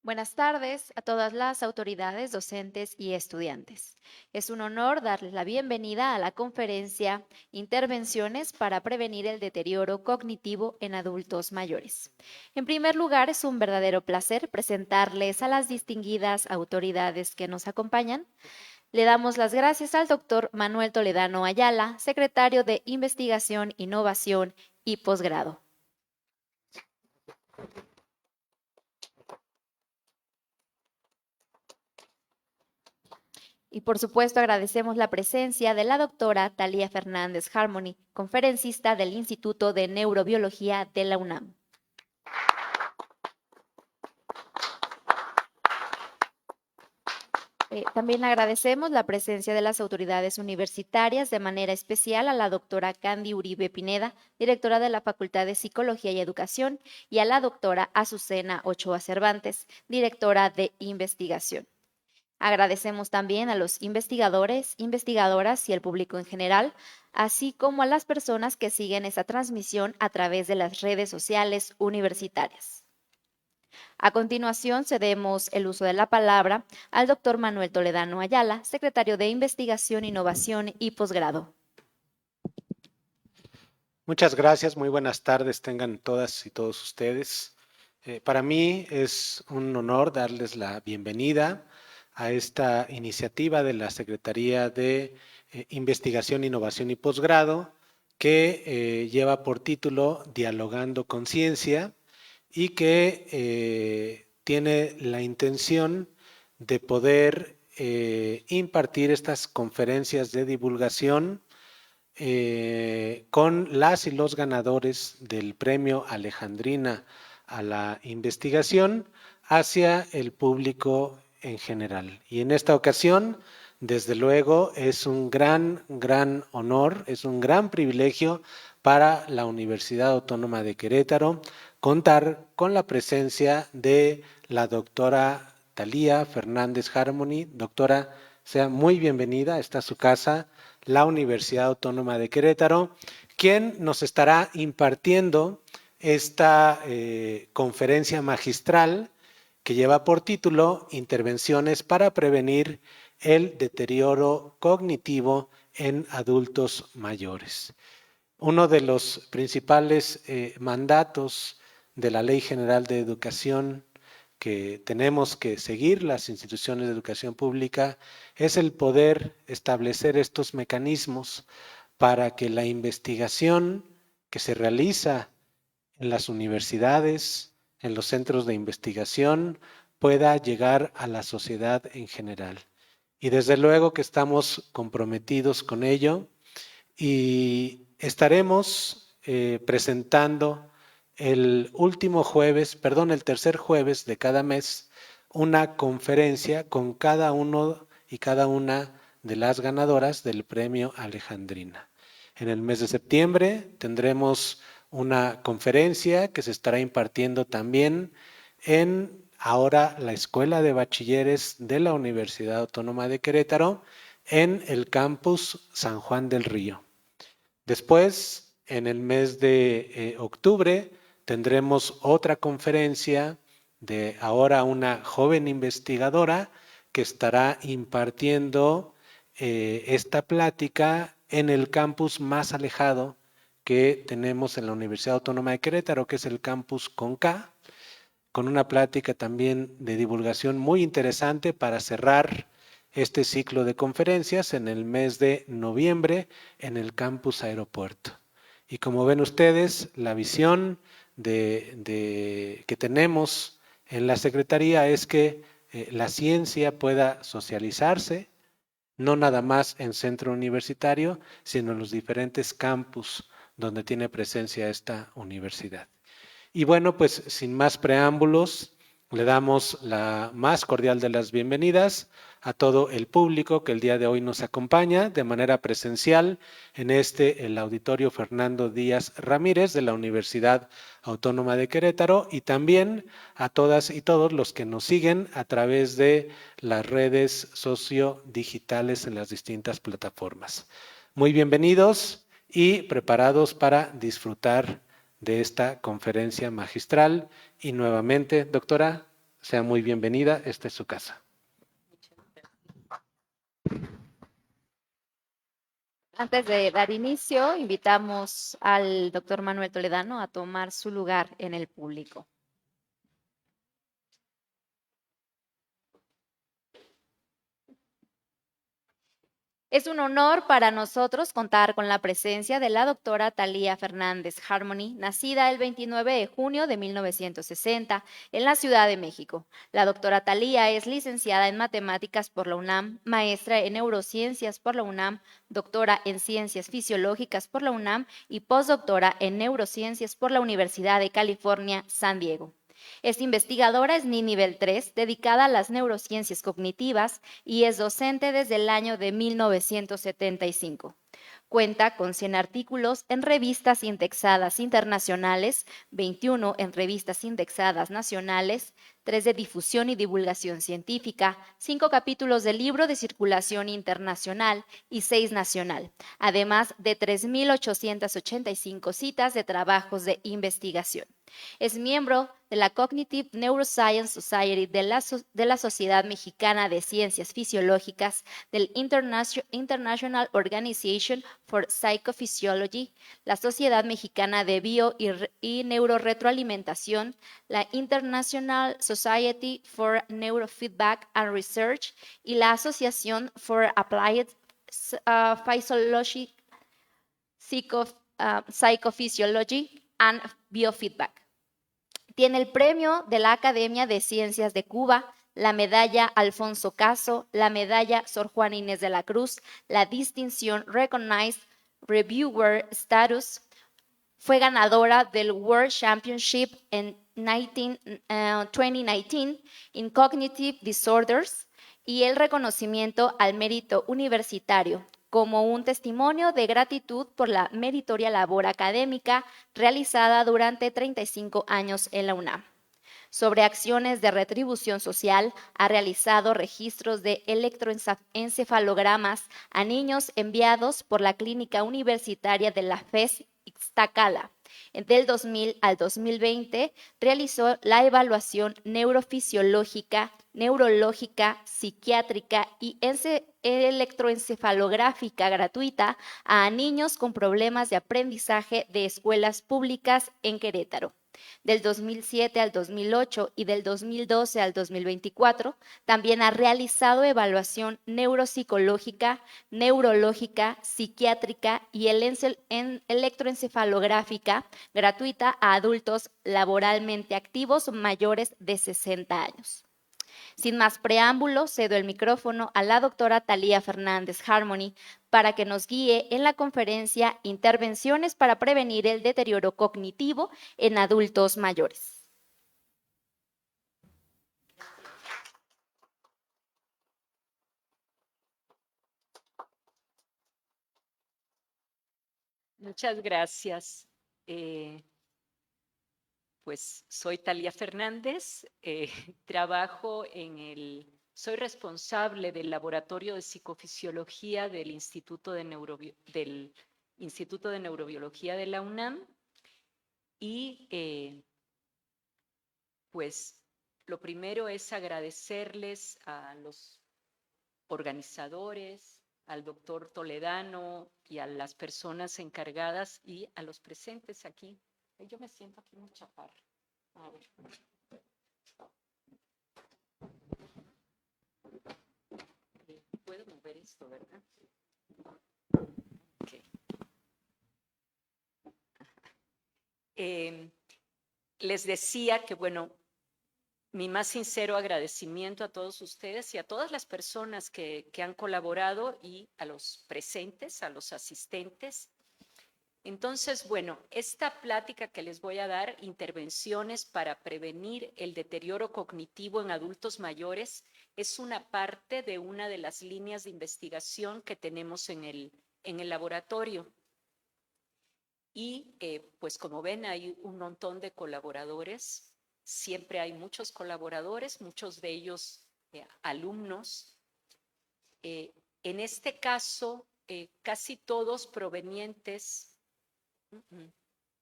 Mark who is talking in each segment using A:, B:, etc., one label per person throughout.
A: Buenas tardes a todas las autoridades, docentes y estudiantes. Es un honor darles la bienvenida a la conferencia Intervenciones para prevenir el deterioro cognitivo en adultos mayores. En primer lugar, es un verdadero placer presentarles a las distinguidas autoridades que nos acompañan. Le damos las gracias al doctor Manuel Toledano Ayala, secretario de Investigación, Innovación y Posgrado. Y por supuesto agradecemos la presencia de la doctora Thalía Fernández Harmony, conferencista del Instituto de Neurobiología de la UNAM. También agradecemos la presencia de las autoridades universitarias, de manera especial a la doctora Candy Uribe Pineda, directora de la Facultad de Psicología y Educación, y a la doctora Azucena Ochoa Cervantes, directora de Investigación. Agradecemos también a los investigadores, investigadoras y al público en general, así como a las personas que siguen esta transmisión a través de las redes sociales universitarias. A continuación, cedemos el uso de la palabra al doctor Manuel Toledano Ayala, secretario de Investigación, Innovación y Posgrado.
B: Muchas gracias, muy buenas tardes tengan todas y todos ustedes. Para mí es un honor darles la bienvenida a esta iniciativa de la Secretaría de Investigación, Innovación y Posgrado que lleva por título Dialogando con Ciencia y que tiene la intención de poder impartir estas conferencias de divulgación con las y los ganadores del premio Alejandrina a la investigación hacia el público en general. Y en esta ocasión, desde luego, es un gran honor, es un gran privilegio para la Universidad Autónoma de Querétaro contar con la presencia de la doctora Thalía Fernández Harmony. Doctora, sea muy bienvenida, esta es su casa, la Universidad Autónoma de Querétaro, quien nos estará impartiendo esta conferencia magistral que lleva por título Intervenciones para prevenir el deterioro cognitivo en adultos mayores. Uno de los principales mandatos de la Ley General de Educación que tenemos que seguir las instituciones de educación pública es el poder establecer estos mecanismos para que la investigación que se realiza en las universidades, en los centros de investigación, pueda llegar a la sociedad en general. Y desde luego que estamos comprometidos con ello y estaremos presentando el tercer jueves de cada mes, una conferencia con cada uno y cada una de las ganadoras del premio Alejandrina. En el mes de septiembre tendremos una conferencia que se estará impartiendo también en ahora la Escuela de Bachilleres de la Universidad Autónoma de Querétaro en el campus San Juan del Río. Después, en el mes de octubre, tendremos otra conferencia de ahora una joven investigadora que estará impartiendo esta plática en el campus más alejado que tenemos en la Universidad Autónoma de Querétaro, que es el campus Conca, con una plática también de divulgación muy interesante para cerrar este ciclo de conferencias en el mes de noviembre en el campus Aeropuerto. Y como ven ustedes, la visión que tenemos en la Secretaría es que la ciencia pueda socializarse, no nada más en centro universitario, sino en los diferentes campus donde tiene presencia esta universidad. Y bueno, pues sin más preámbulos, le damos la más cordial de las bienvenidas a todo el público que el día de hoy nos acompaña de manera presencial en el Auditorio Fernando Díaz Ramírez de la Universidad Autónoma de Querétaro y también a todas y todos los que nos siguen a través de las redes sociodigitales en las distintas plataformas. Muy bienvenidos y preparados para disfrutar de esta conferencia magistral. Y nuevamente, doctora, sea muy bienvenida, esta es su casa.
A: Antes de dar inicio, invitamos al doctor Manuel Toledano a tomar su lugar en el público. Es un honor para nosotros contar con la presencia de la doctora Thalía Fernández Harmony, nacida el 29 de junio de 1960 en la Ciudad de México. La doctora Thalía es licenciada en Matemáticas por la UNAM, maestra en Neurociencias por la UNAM, doctora en Ciencias Fisiológicas por la UNAM y postdoctora en Neurociencias por la Universidad de California, San Diego. Esta investigadora es nivel 3, dedicada a las neurociencias cognitivas y es docente desde el año de 1975. Cuenta con 100 artículos en revistas indexadas internacionales, 21 en revistas indexadas nacionales, 3 de difusión y divulgación científica, 5 capítulos de libro de circulación internacional y 6 nacional, además de 3.885 citas de trabajos de investigación. Es miembro de la Cognitive Neuroscience Society de la Sociedad Mexicana de Ciencias Fisiológicas, del International Organization for Psychophysiology, la Sociedad Mexicana de Bio y Neuroretroalimentación, la International Society for Neurofeedback and Research y la Asociación for Applied Psychophysiology and Biofeedback. Tiene el premio de la Academia de Ciencias de Cuba, la medalla Alfonso Caso, la medalla Sor Juana Inés de la Cruz, la distinción Recognized Reviewer Status. Fue ganadora del World Championship en 2019 in Cognitive Disorders y el reconocimiento al mérito universitario como un testimonio de gratitud por la meritoria labor académica realizada durante 35 años en la UNAM. Sobre acciones de retribución social, ha realizado registros de electroencefalogramas a niños enviados por la Clínica Universitaria de la FES Ixtacala. Del 2000 al 2020 realizó la evaluación neurofisiológica, neurológica, psiquiátrica y electroencefalográfica gratuita a niños con problemas de aprendizaje de escuelas públicas en Querétaro. Del 2007 al 2008 y del 2012 al 2024, también ha realizado evaluación neuropsicológica, neurológica, psiquiátrica y electroencefalográfica gratuita a adultos laboralmente activos mayores de 60 años. Sin más preámbulo, cedo el micrófono a la doctora Thalía Fernández Harmony para que nos guíe en la conferencia Intervenciones para prevenir el deterioro cognitivo en adultos mayores.
C: Muchas gracias. Pues soy Thalía Fernández, soy responsable del Laboratorio de Psicofisiología del Instituto de Neurobiología de la UNAM y pues lo primero es agradecerles a los organizadores, al doctor Toledano y a las personas encargadas y a los presentes aquí. Yo me siento aquí muy chaparra. A ver. Puedo mover esto, ¿verdad? Okay. Les decía que, bueno, mi más sincero agradecimiento a todos ustedes y a todas las personas que han colaborado y a los presentes, a los asistentes. Entonces, bueno, esta plática que les voy a dar, intervenciones para prevenir el deterioro cognitivo en adultos mayores, es una parte de una de las líneas de investigación que tenemos en el laboratorio. Y pues como ven, hay un montón de colaboradores, siempre hay muchos colaboradores, muchos de ellos alumnos. En este caso, casi todos provenientes.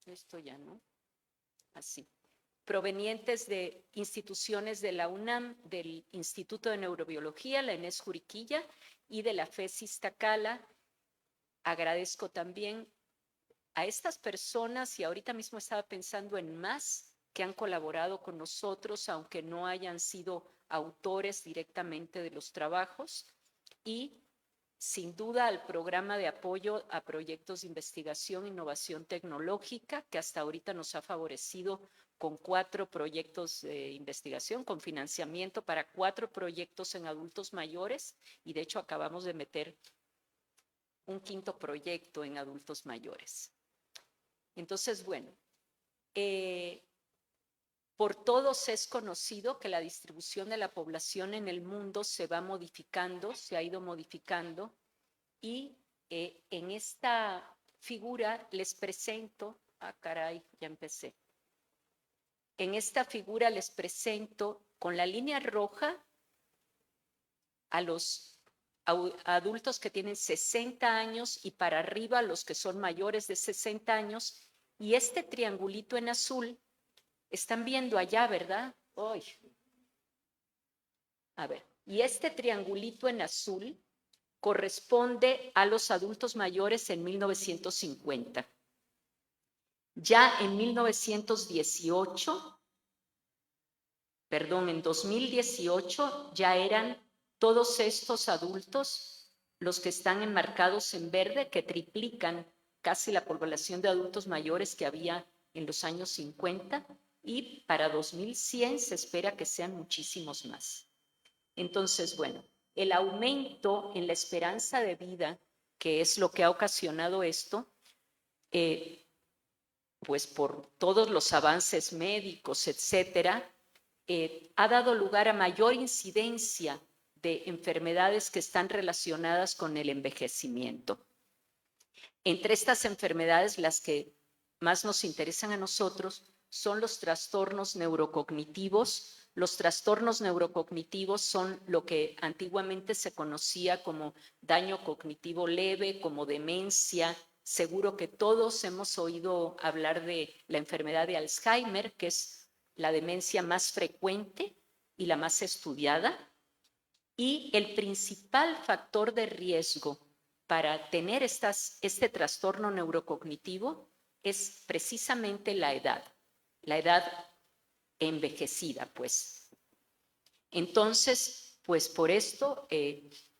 C: Esto ya no. Así. provenientes de instituciones de la UNAM, del Instituto de Neurobiología, la Inés Juriquilla, y de la FES Iztacala. Agradezco también a estas personas, y ahorita mismo estaba pensando en más que han colaborado con nosotros, aunque no hayan sido autores directamente de los trabajos, y sin duda al programa de apoyo a proyectos de investigación e innovación tecnológica, que hasta ahorita nos ha favorecido con 4 proyectos de investigación, con financiamiento para 4 proyectos en adultos mayores, y de hecho acabamos de meter un 5º proyecto en adultos mayores. Entonces, bueno, por todos es conocido que la distribución de la población en el mundo se va modificando, se ha ido modificando, y en esta figura les presento, ya empecé. En esta figura les presento con la línea roja a los adultos que tienen 60 años y para arriba los que son mayores de 60 años, y este triangulito en azul, están viendo allá, ¿verdad? Uy. A ver, y este triangulito en azul corresponde a los adultos mayores en 1950. Ya en 2018, ya eran todos estos adultos los que están enmarcados en verde, que triplican casi la población de adultos mayores que había en los años 50, y para 2100 se espera que sean muchísimos más. Entonces, bueno, el aumento en la esperanza de vida, que es lo que ha ocasionado esto, pues por todos los avances médicos, etcétera, ha dado lugar a mayor incidencia de enfermedades que están relacionadas con el envejecimiento. Entre estas enfermedades, las que más nos interesan a nosotros son los trastornos neurocognitivos. Los trastornos neurocognitivos son lo que antiguamente se conocía como daño cognitivo leve, como demencia. Seguro que todos hemos oído hablar de la enfermedad de Alzheimer, que es la demencia más frecuente y la más estudiada. Y el principal factor de riesgo para tener este trastorno neurocognitivo es precisamente la edad envejecida, pues. Entonces, pues por esto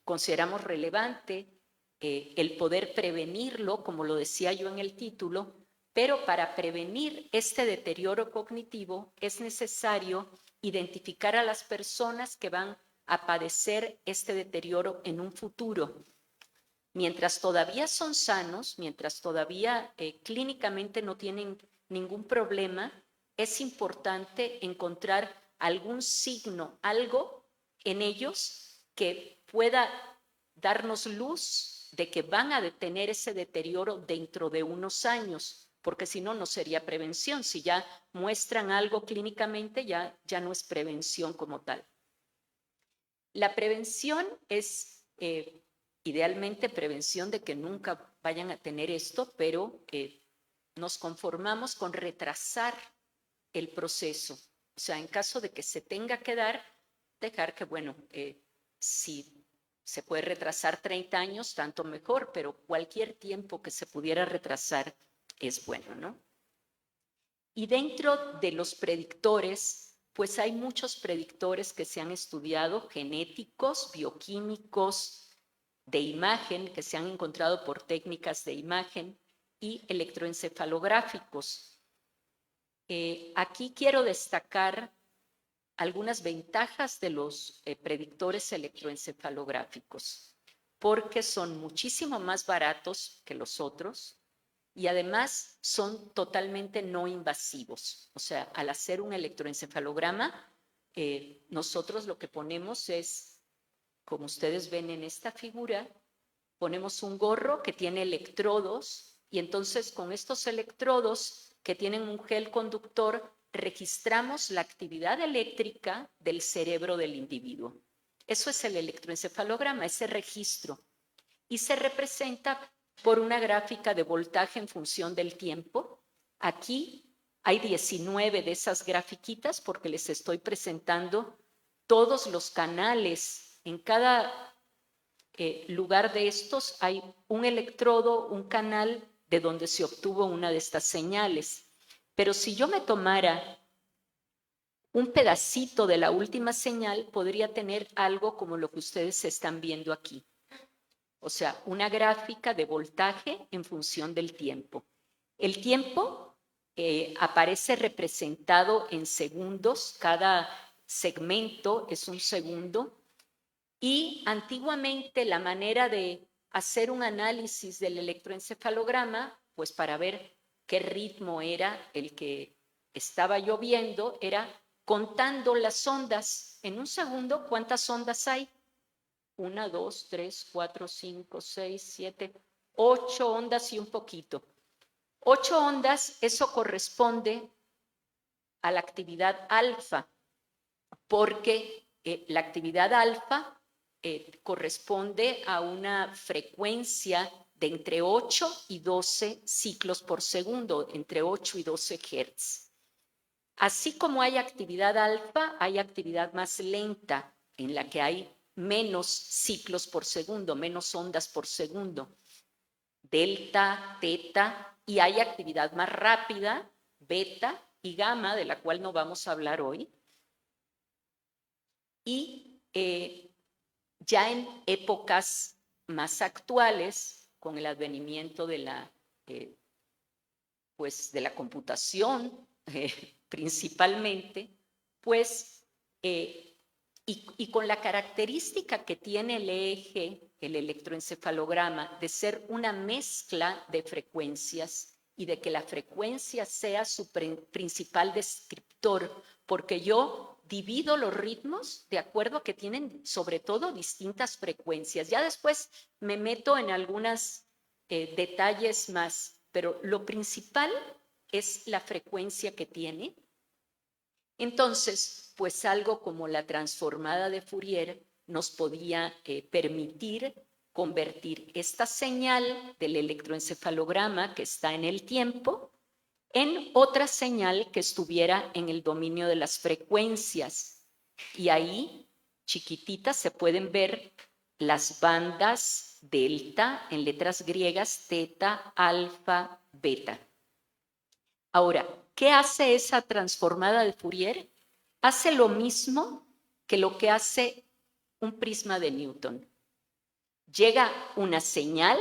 C: consideramos relevante el poder prevenirlo, como lo decía yo en el título, pero para prevenir este deterioro cognitivo es necesario identificar a las personas que van a padecer este deterioro en un futuro. Mientras todavía son sanos, mientras todavía clínicamente no tienen ningún problema, es importante encontrar algún signo, algo en ellos que pueda darnos luz de que van a detener ese deterioro dentro de unos años, porque si no, no sería prevención. Si ya muestran algo clínicamente, ya no es prevención como tal. La prevención es idealmente prevención de que nunca vayan a tener esto, pero nos conformamos con retrasar el proceso. O sea, en caso de que se tenga que dejar que, bueno, si se puede retrasar 30 años, tanto mejor, pero cualquier tiempo que se pudiera retrasar es bueno, ¿no? Y dentro de los predictores, pues hay muchos predictores que se han estudiado, genéticos, bioquímicos, de imagen, que se han encontrado por técnicas de imagen, y electroencefalográficos. Aquí quiero destacar algunas ventajas de los predictores electroencefalográficos, porque son muchísimo más baratos que los otros y además son totalmente no invasivos. O sea, al hacer un electroencefalograma, nosotros lo que ponemos es, como ustedes ven en esta figura, ponemos un gorro que tiene electrodos y entonces con estos electrodos que tienen un gel conductor registramos la actividad eléctrica del cerebro del individuo. Eso es el electroencefalograma, ese registro. Y se representa por una gráfica de voltaje en función del tiempo. Aquí Hay 19 de esas grafiquitas porque les estoy presentando todos los canales. En cada lugar de estos hay un electrodo, un canal de donde se obtuvo una de estas señales. Pero si yo me tomara un pedacito de la última señal, podría tener algo como lo que ustedes están viendo aquí. O sea, una gráfica de voltaje en función del tiempo. El tiempo aparece representado en segundos, cada segmento es un segundo, y antiguamente la manera de hacer un análisis del electroencefalograma, pues para ver qué ritmo era el que estaba yo viendo, era contando las ondas. En un segundo, ¿cuántas ondas hay? 1, 2, 3, 4, 5, 6, 7, 8 ondas y un poquito. 8 ondas, eso corresponde a la actividad alfa, porque la actividad alfa corresponde a una frecuencia de entre 8 y 12 ciclos por segundo, entre 8 y 12 Hz. Así como hay actividad alfa, hay actividad más lenta, en la que hay menos ciclos por segundo, menos ondas por segundo, delta, teta, y hay actividad más rápida, beta y gamma, de la cual no vamos a hablar hoy. Y ya en épocas más actuales, con el advenimiento de la, pues de la computación principalmente, pues, y con la característica que tiene el eje, el electroencefalograma, de ser una mezcla de frecuencias y de que la frecuencia sea su principal descriptor, porque yo divido los ritmos de acuerdo a que tienen sobre todo distintas frecuencias. Ya después me meto en algunos detalles más, pero lo principal es la frecuencia que tiene. Entonces, pues algo como la transformada de Fourier nos podía permitir convertir esta señal del electroencefalograma que está en el tiempo en otra señal que estuviera en el dominio de las frecuencias. Y ahí, chiquititas, se pueden ver las bandas delta en letras griegas, teta, alfa, beta. Ahora, ¿qué hace esa transformada de Fourier? Hace lo mismo que lo que hace un prisma de Newton. Llega una señal,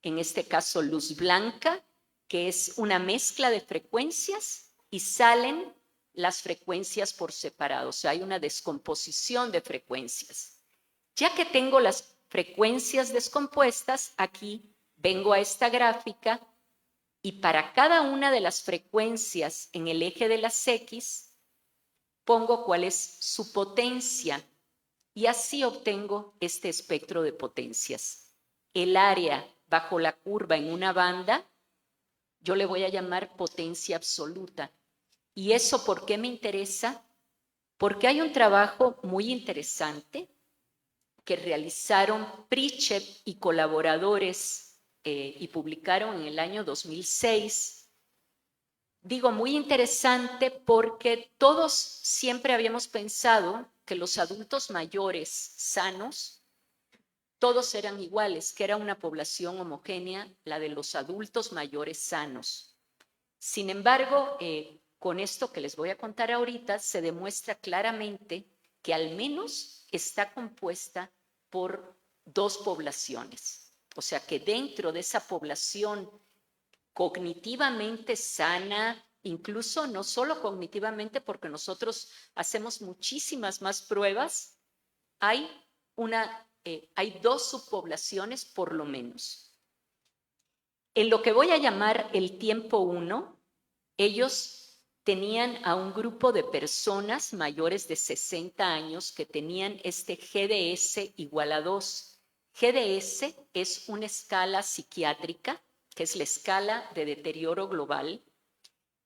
C: en este caso luz blanca, que es una mezcla de frecuencias, y salen las frecuencias por separado. O sea, hay una descomposición de frecuencias. Ya que tengo las frecuencias descompuestas, aquí vengo a esta gráfica y para cada una de las frecuencias en el eje de las X, pongo cuál es su potencia y así obtengo este espectro de potencias. El área bajo la curva en una banda, yo le voy a llamar potencia absoluta. ¿Y eso por qué me interesa? Porque hay un trabajo muy interesante que realizaron Pritchett y colaboradores y publicaron en el año 2006. Digo muy interesante porque todos siempre habíamos pensado que los adultos mayores sanos, todos eran iguales, que era una población homogénea, la de los adultos mayores sanos. Sin embargo, con esto que les voy a contar ahorita, se demuestra claramente que al menos está compuesta por dos poblaciones. O sea que dentro de esa población cognitivamente sana, incluso no solo cognitivamente, porque nosotros hacemos muchísimas más pruebas, hay dos subpoblaciones por lo menos. En lo que voy a llamar el tiempo 1, ellos tenían a un grupo de personas mayores de 60 años que tenían este GDS igual a 2. GDS es una escala psiquiátrica, que es la escala de deterioro global,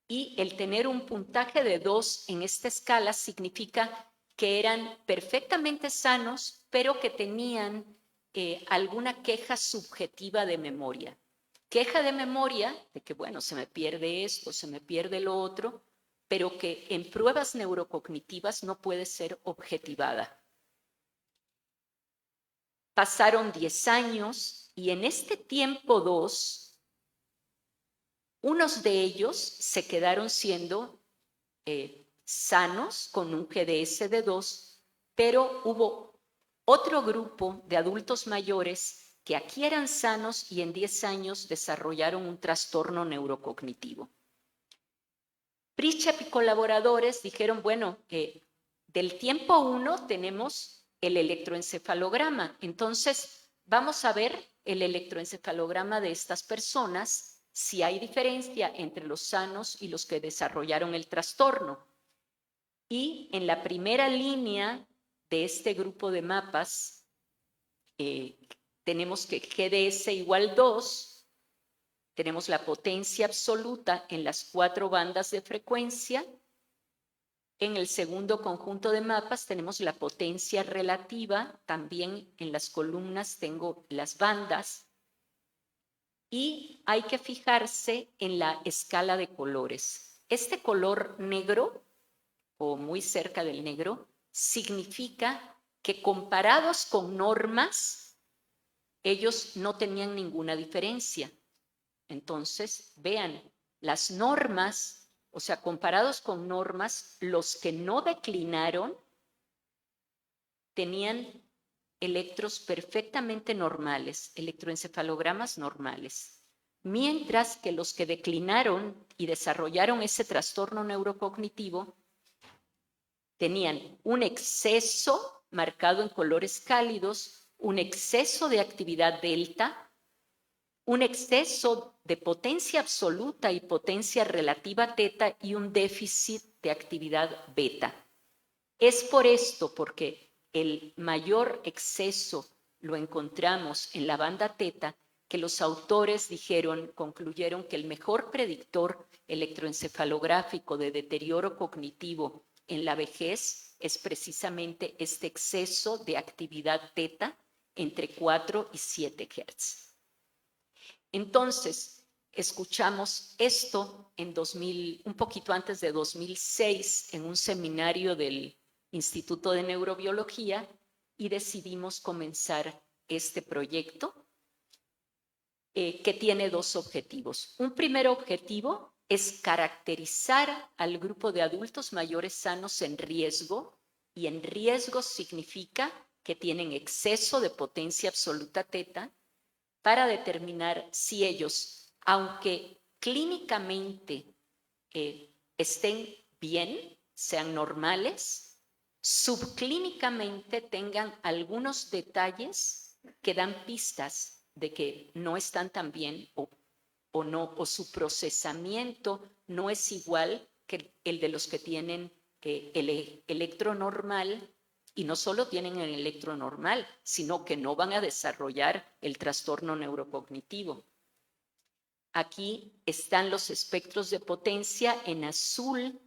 C: y el tener un puntaje de 2 en esta escala significa que eran perfectamente sanos, pero que tenían alguna queja subjetiva de memoria. queja de memoria de que, bueno, se me pierde esto, se me pierde lo otro, pero que en pruebas neurocognitivas no puede ser objetivada. Pasaron 10 años y en este tiempo 2, unos de ellos se quedaron siendo sanos con un GDS de 2, pero hubo otro grupo de adultos mayores que aquí eran sanos y en 10 años desarrollaron un trastorno neurocognitivo. Pritchett y colaboradores dijeron, bueno, del tiempo 1 tenemos el electroencefalograma, entonces vamos a ver el electroencefalograma de estas personas, si hay diferencia entre los sanos y los que desarrollaron el trastorno. Y en la primera línea de este grupo de mapas, tenemos que GDS igual 2, tenemos la potencia absoluta en las 4 bandas de frecuencia. En el segundo conjunto de mapas tenemos la potencia relativa, también en las columnas tengo las bandas. Y hay que fijarse en la escala de colores. Este color negro, o muy cerca del negro, significa que comparados con normas, ellos no tenían ninguna diferencia. Entonces, vean, las normas, o sea, comparados con normas, los que no declinaron tenían electros perfectamente normales, electroencefalogramas normales, mientras que los que declinaron y desarrollaron ese trastorno neurocognitivo tenían un exceso marcado en colores cálidos, un exceso de actividad delta, un exceso de potencia absoluta y potencia relativa teta y un déficit de actividad beta. Es por esto, porque el mayor exceso lo encontramos en la banda teta, que los autores concluyeron que el mejor predictor electroencefalográfico de deterioro cognitivo en la vejez es precisamente este exceso de actividad teta entre 4 y 7 Hz. Entonces, escuchamos esto en un poquito antes de 2006 en un seminario del Instituto de Neurobiología y decidimos comenzar este proyecto que tiene 2 objetivos. Un primer objetivo es caracterizar al grupo de adultos mayores sanos en riesgo, y en riesgo significa que tienen exceso de potencia absoluta teta, para determinar si ellos, aunque clínicamente estén bien, sean normales, subclínicamente tengan algunos detalles que dan pistas de que no están tan bien o su procesamiento no es igual que el de los que tienen el electro normal. Y no solo tienen el electro normal, sino que no van a desarrollar el trastorno neurocognitivo. Aquí están los espectros de potencia en azul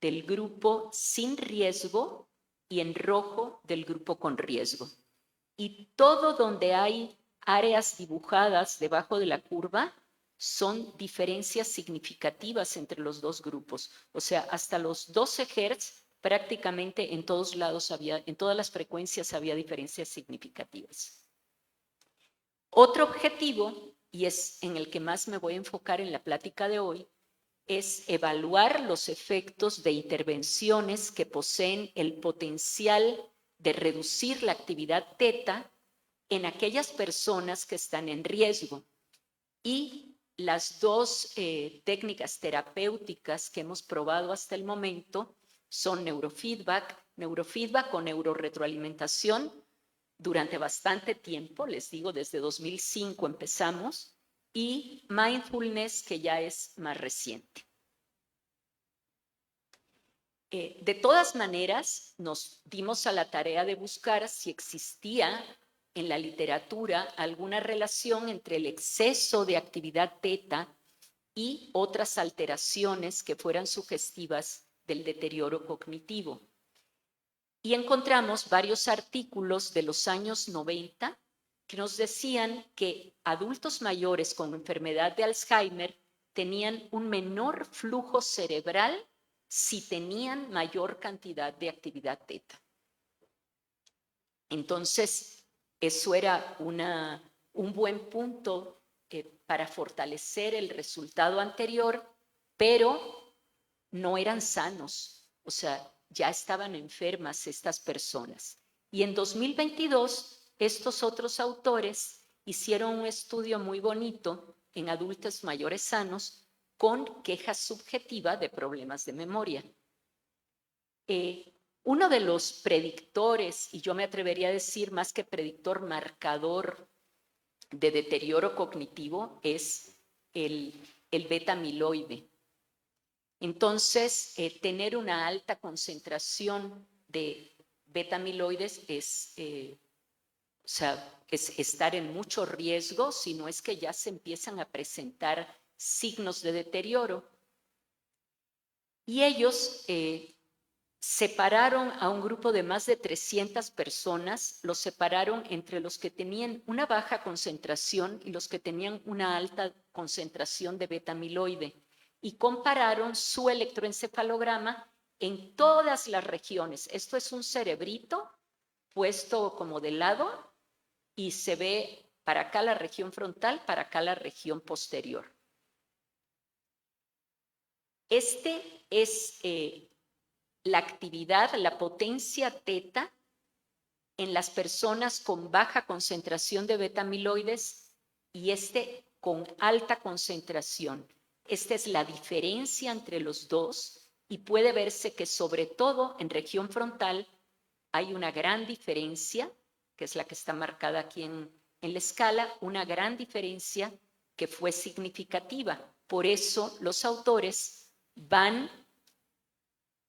C: del grupo sin riesgo y en rojo del grupo con riesgo. Y todo donde hay áreas dibujadas debajo de la curva son diferencias significativas entre los 2 grupos. O sea, hasta los 12 Hz prácticamente en todos lados en todas las frecuencias había diferencias significativas. Otro objetivo, y es en el que más me voy a enfocar en la plática de hoy, es evaluar los efectos de intervenciones que poseen el potencial de reducir la actividad teta en aquellas personas que están en riesgo. Y las 2 técnicas terapéuticas que hemos probado hasta el momento son neurofeedback o neuroretroalimentación durante bastante tiempo, les digo, desde 2005 empezamos, y mindfulness, que ya es más reciente. De todas maneras, nos dimos a la tarea de buscar si existía en la literatura alguna relación entre el exceso de actividad teta y otras alteraciones que fueran sugestivas del deterioro cognitivo. Y encontramos varios artículos de los años 90 que nos decían que adultos mayores con enfermedad de Alzheimer tenían un menor flujo cerebral si tenían mayor cantidad de actividad teta. Entonces, eso era un buen punto para fortalecer el resultado anterior, pero no eran sanos, o sea, ya estaban enfermas estas personas. Y en 2022, estos otros autores hicieron un estudio muy bonito en adultos mayores sanos con queja subjetiva de problemas de memoria. Uno de los predictores, y yo me atrevería a decir más que predictor, marcador de deterioro cognitivo, es el beta-amiloide. Entonces, tener una alta concentración de beta-amiloides es estar en mucho riesgo, si no es que ya se empiezan a presentar signos de deterioro. Y ellos separaron a un grupo de más de 300 personas, los separaron entre los que tenían una baja concentración y los que tenían una alta concentración de beta-amiloide, y compararon su electroencefalograma en todas las regiones. Esto es un cerebrito puesto como de lado y se ve para acá la región frontal, para acá la región posterior. Este es la actividad, la potencia teta en las personas con baja concentración de beta-amiloides y con alta concentración. Esta es la diferencia entre los dos y puede verse que sobre todo en región frontal hay una gran diferencia, que es la que está marcada aquí en la escala, una gran diferencia que fue significativa. Por eso los autores van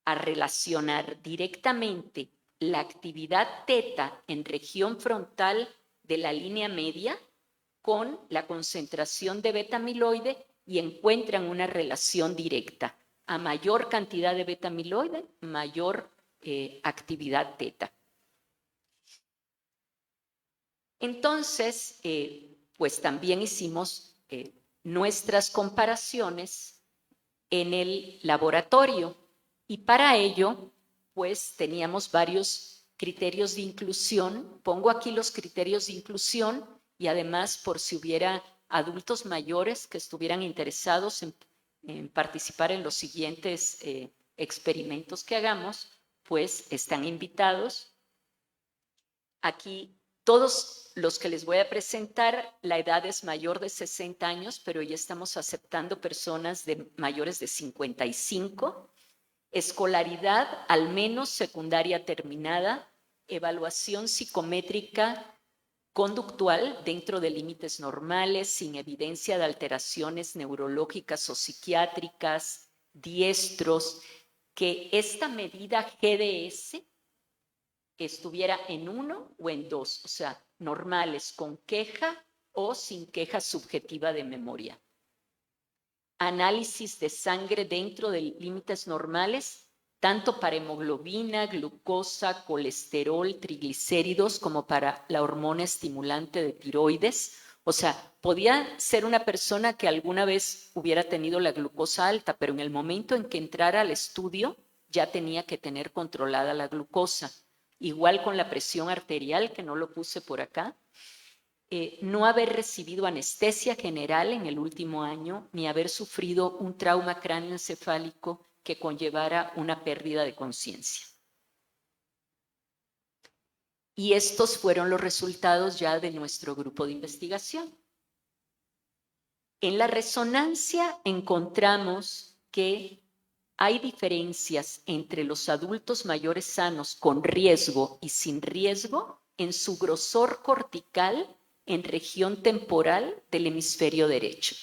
C: a relacionar directamente la actividad teta en región frontal de la línea media con la concentración de beta-amiloide y encuentran una relación directa. A mayor cantidad de beta-amiloide, mayor actividad teta. Entonces, pues también hicimos nuestras comparaciones en el laboratorio y para ello, pues teníamos varios criterios de inclusión. Pongo aquí los criterios de inclusión y además por si hubiera adultos mayores que estuvieran interesados en participar en los siguientes experimentos que hagamos, pues están invitados. Aquí todos los que les voy a presentar, la edad es mayor de 60 años, pero ya estamos aceptando personas mayores de 55. Escolaridad, al menos secundaria terminada, evaluación psicométrica conductual dentro de límites normales, sin evidencia de alteraciones neurológicas o psiquiátricas, diestros, que esta medida GDS estuviera en 1 o en 2, o sea, normales con queja o sin queja subjetiva de memoria. Análisis de sangre dentro de límites normales, tanto para hemoglobina, glucosa, colesterol, triglicéridos, como para la hormona estimulante de tiroides. O sea, podía ser una persona que alguna vez hubiera tenido la glucosa alta, pero en el momento en que entrara al estudio ya tenía que tener controlada la glucosa. Igual con la presión arterial, que no lo puse por acá. No haber recibido anestesia general en el último año, ni haber sufrido un trauma cráneoencefálico que conllevara una pérdida de conciencia. Y estos fueron los resultados ya de nuestro grupo de investigación. En la resonancia encontramos que hay diferencias entre los adultos mayores sanos con riesgo y sin riesgo en su grosor cortical en región temporal del hemisferio derecho.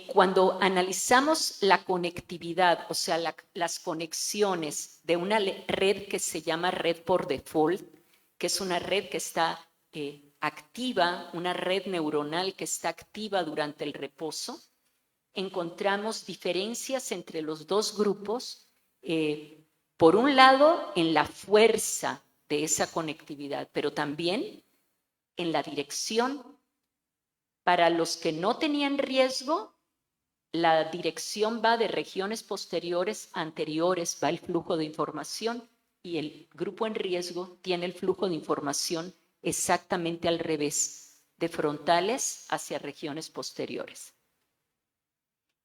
C: Cuando analizamos la conectividad, o sea, las conexiones de una red que se llama red por default, que es una red que está activa, una red neuronal que está activa durante el reposo, encontramos diferencias entre los dos grupos, por un lado, en la fuerza de esa conectividad, pero también en la dirección. Para los que no tenían riesgo, la dirección va de regiones posteriores a anteriores, va el flujo de información, y el grupo en riesgo tiene el flujo de información exactamente al revés, de frontales hacia regiones posteriores.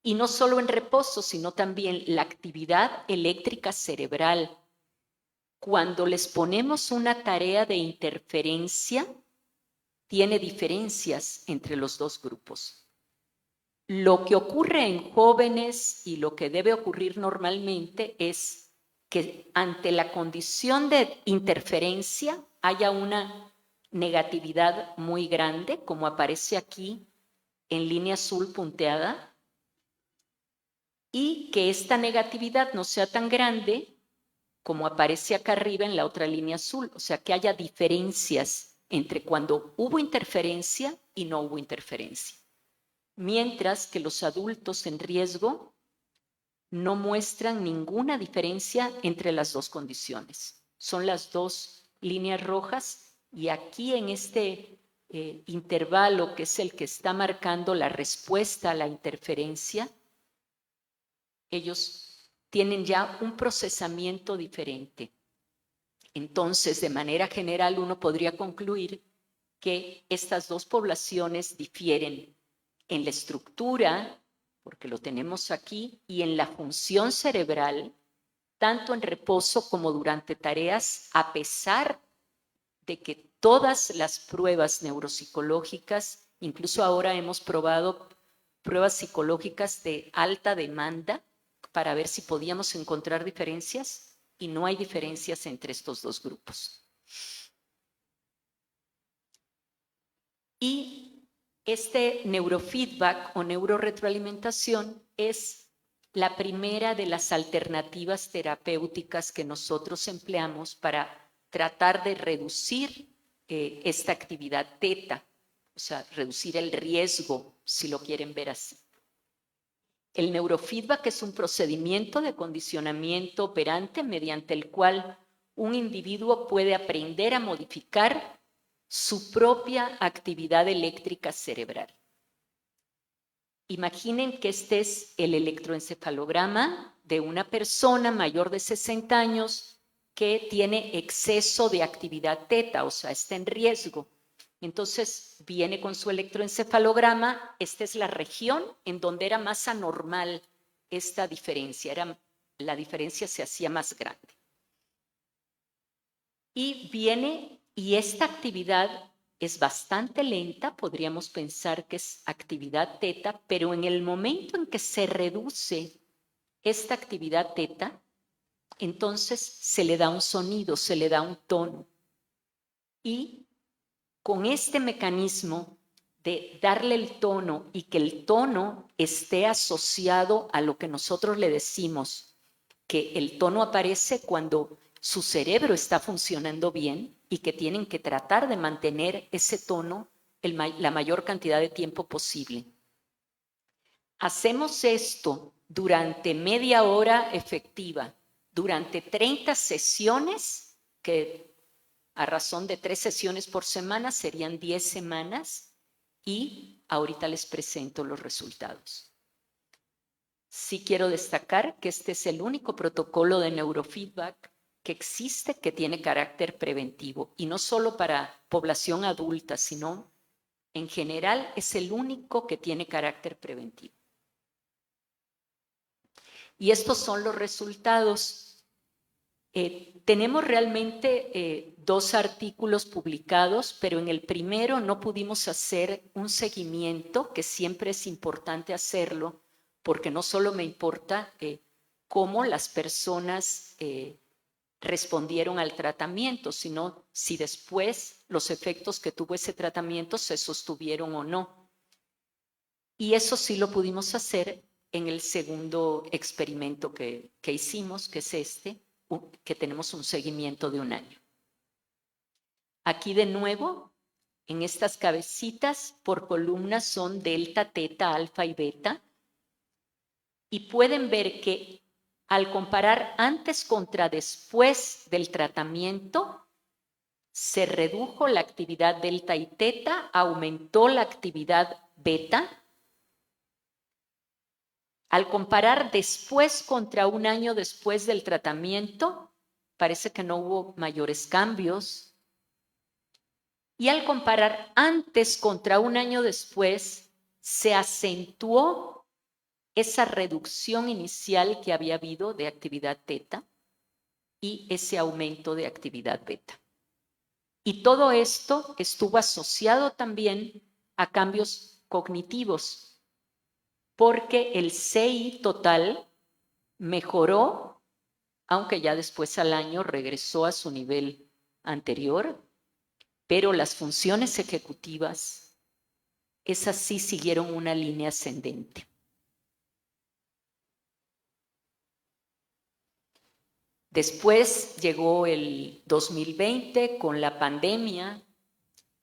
C: Y no solo en reposo, sino también la actividad eléctrica cerebral. Cuando les ponemos una tarea de interferencia, tiene diferencias entre los dos grupos. Lo que ocurre en jóvenes y lo que debe ocurrir normalmente es que ante la condición de interferencia haya una negatividad muy grande, como aparece aquí en línea azul punteada, y que esta negatividad no sea tan grande como aparece acá arriba en la otra línea azul, o sea, que haya diferencias entre cuando hubo interferencia y no hubo interferencia. Mientras que los adultos en riesgo no muestran ninguna diferencia entre las dos condiciones. Son las dos líneas rojas, y aquí en este intervalo, que es el que está marcando la respuesta a la interferencia, ellos tienen ya un procesamiento diferente. Entonces, de manera general, uno podría concluir que estas dos poblaciones difieren en la estructura, porque lo tenemos aquí, y en la función cerebral, tanto en reposo como durante tareas, a pesar de que todas las pruebas neuropsicológicas, incluso ahora hemos probado pruebas psicológicas de alta demanda para ver si podíamos encontrar diferencias, y no hay diferencias entre estos dos grupos. Y este neurofeedback o neuroretroalimentación es la primera de las alternativas terapéuticas que nosotros empleamos para tratar de reducir esta actividad teta, o sea, reducir el riesgo, si lo quieren ver así. El neurofeedback es un procedimiento de condicionamiento operante mediante el cual un individuo puede aprender a modificar su propia actividad eléctrica cerebral. Imaginen que este es el electroencefalograma de una persona mayor de 60 años que tiene exceso de actividad teta, o sea, está en riesgo. Entonces viene con su electroencefalograma. Esta es la región en donde era más anormal esta diferencia, la diferencia se hacía más grande. Y viene, y esta actividad es bastante lenta, podríamos pensar que es actividad teta, pero en el momento en que se reduce esta actividad teta, entonces se le da un sonido, se le da un tono. Y con este mecanismo de darle el tono y que el tono esté asociado a lo que nosotros le decimos, que el tono aparece cuando su cerebro está funcionando bien y que tienen que tratar de mantener ese tono la mayor cantidad de tiempo posible. Hacemos esto durante media hora efectiva, durante 30 sesiones, que a razón de 3 sesiones por semana serían 10 semanas, y ahorita les presento los resultados. Sí quiero destacar que este es el único protocolo de neurofeedback que existe que tiene carácter preventivo, y no solo para población adulta, sino en general es el único que tiene carácter preventivo. Y estos son los resultados. Tenemos realmente 2 artículos publicados, pero en el primero no pudimos hacer un seguimiento, que siempre es importante hacerlo, porque no solo me importa cómo las personas respondieron al tratamiento, sino si después los efectos que tuvo ese tratamiento se sostuvieron o no. Y eso sí lo pudimos hacer en el segundo experimento que hicimos, que es este, que tenemos un seguimiento de 1 año. Aquí de nuevo, en estas cabecitas por columnas son delta, teta, alfa y beta, y pueden ver que al comparar antes contra después del tratamiento, se redujo la actividad delta y teta, aumentó la actividad beta. Al comparar después contra un año después del tratamiento, parece que no hubo mayores cambios. Y al comparar antes contra un año después, se acentuó esa reducción inicial que había habido de actividad teta y ese aumento de actividad beta. Y todo esto estuvo asociado también a cambios cognitivos, porque el CI total mejoró, aunque ya después al año regresó a su nivel anterior, pero las funciones ejecutivas, esas sí siguieron una línea ascendente. Después llegó el 2020 con la pandemia